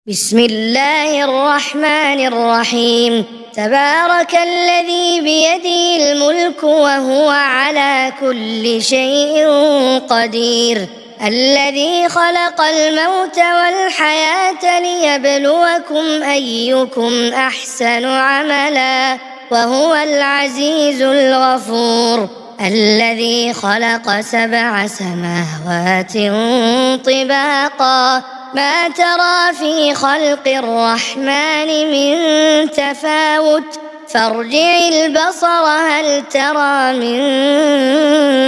بسم الله الرحمن الرحيم. تبارك الذي بيده الملك وهو على كل شيء قدير، الذي خلق الموت والحياة ليبلوكم أيكم أحسن عملا وهو العزيز الغفور، الذي خلق 7 سماوات طباقا ما ترى في خلق الرحمن من تفاوت فارجع البصر هل ترى من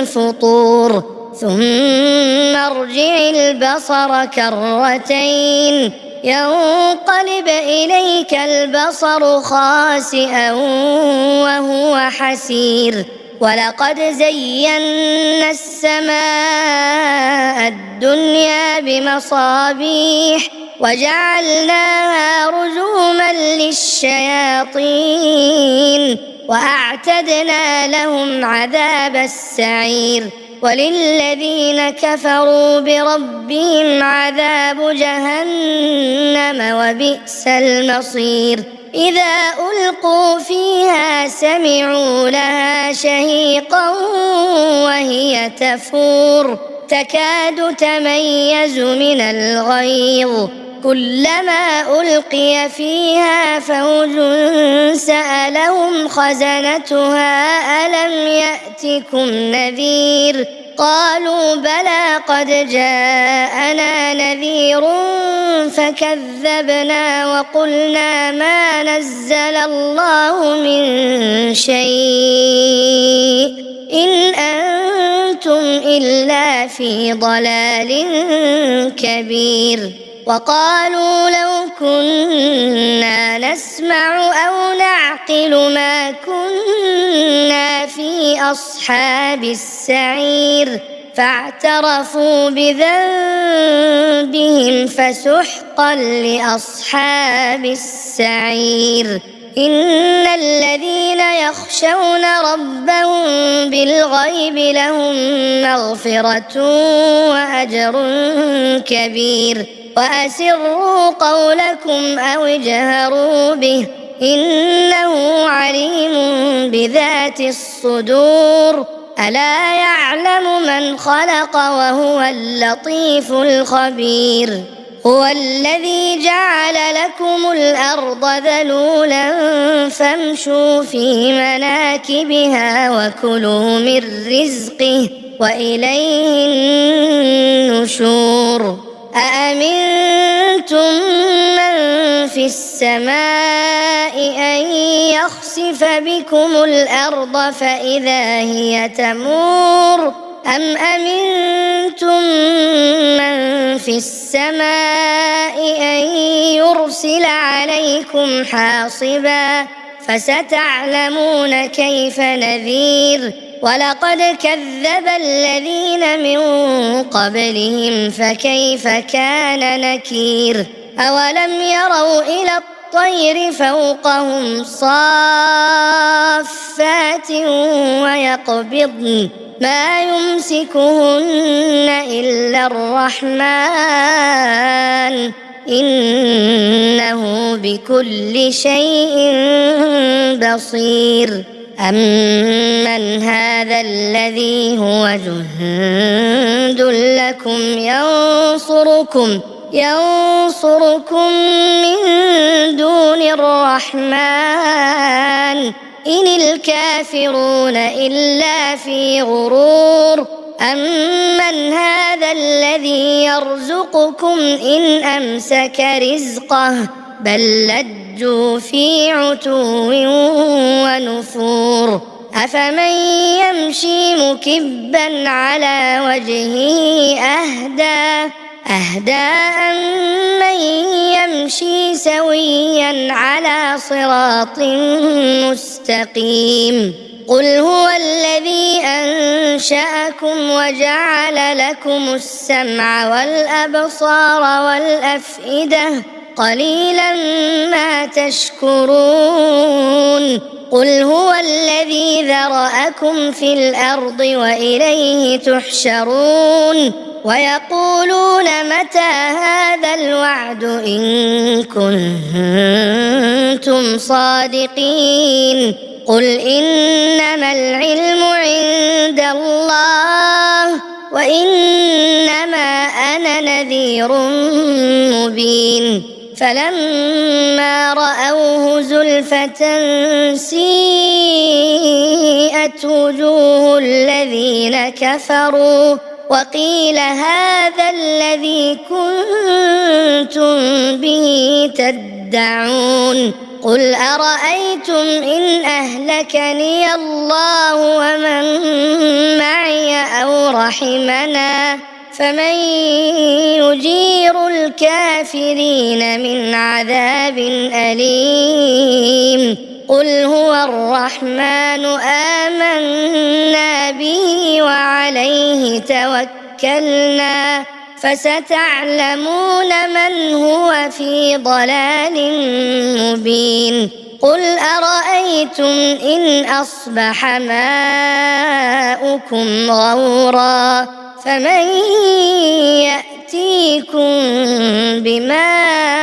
فطور ثم ارجع البصر كرتين ينقلب إليك البصر خاسئا وهو حسير، ولقد زينا السماء الدنيا بمصابيح وجعلناها رجوما للشياطين وأعتدنا لهم عذاب السعير، وللذين كفروا بربهم عذاب جهنم وبئس المصير. إذا ألقوا فيها سمعوا لها شهيقا وهي تفور تكاد تميز من الغيظ، كلما ألقي فيها فوج سألهم خزنتها ألم يأتكم نذير؟ قالوا بلى قد جاءنا نذير فكذبنا وقلنا ما نزل الله من شيء إن أنتم إلا في ضلال كبير. وقالوا لو كنا نسمع أو نعقل ما كنا في أصحاب السعير، فاعترفوا بذنبهم فسحقا لأصحاب السعير. إن الذين يخشون ربهم بالغيب لهم مغفرة وأجر كبير. وأسروا قولكم أو اجهروا به إنه عليم بذات الصدور. ألا يعلم من خلق وهو اللطيف الخبير. هو الذي جعل لكم الأرض ذلولا فامشوا في مناكبها وكلوا من رزقه وإليه النشور. أأمنتم من في السماء أن يخسف بكم الأرض فإذا هي تمور أم أمنتم من في السماء أن يرسل عليكم حاصبا فستعلمون كيف نذير. ولقد كذب الذين من قبلهم فكيف كان نكير. أولم يروا إلى الطير فوقهم صافات ويقبضن ما يمسكهن إلا الرحمن إنه بكل شيء بصير. أمن هذا الذي هو جند لكم ينصركم من دون الرحمن إن الكافرون إلا في غرور. أمن هذا الذي يرزقكم إن أمسك رزقه بل لجوا في عتو ونفور. أفمن يمشي مكبا على وجهه أهدى أمن يمشي سويا على صراط مستقيم. قل هو الذي أنشأكم وجعل لكم السمع والأبصار والأفئدة قليلا ما تشكرون. قل هو الذي ذرأكم في الأرض وإليه تحشرون. ويقولون متى هذا الوعد إن كنتم صادقين قل إنما العلم عند الله وإنما أنا نذير مبين فلما رأوه زلفة سيئت وجوه الذين كفروا وقيل هذا الذي كنتم به تدعون قل أرأيتم إن أهلكني الله ومن معي أو رحمنا فمن يجير الكافرين من عذاب أليم قل هو الرحمن آمنا به وعليه توكلنا فستعلمون من هو في ضلال مبين قل أرأيتم إن أصبح ماؤكم غورا فمن يأتيكم بماء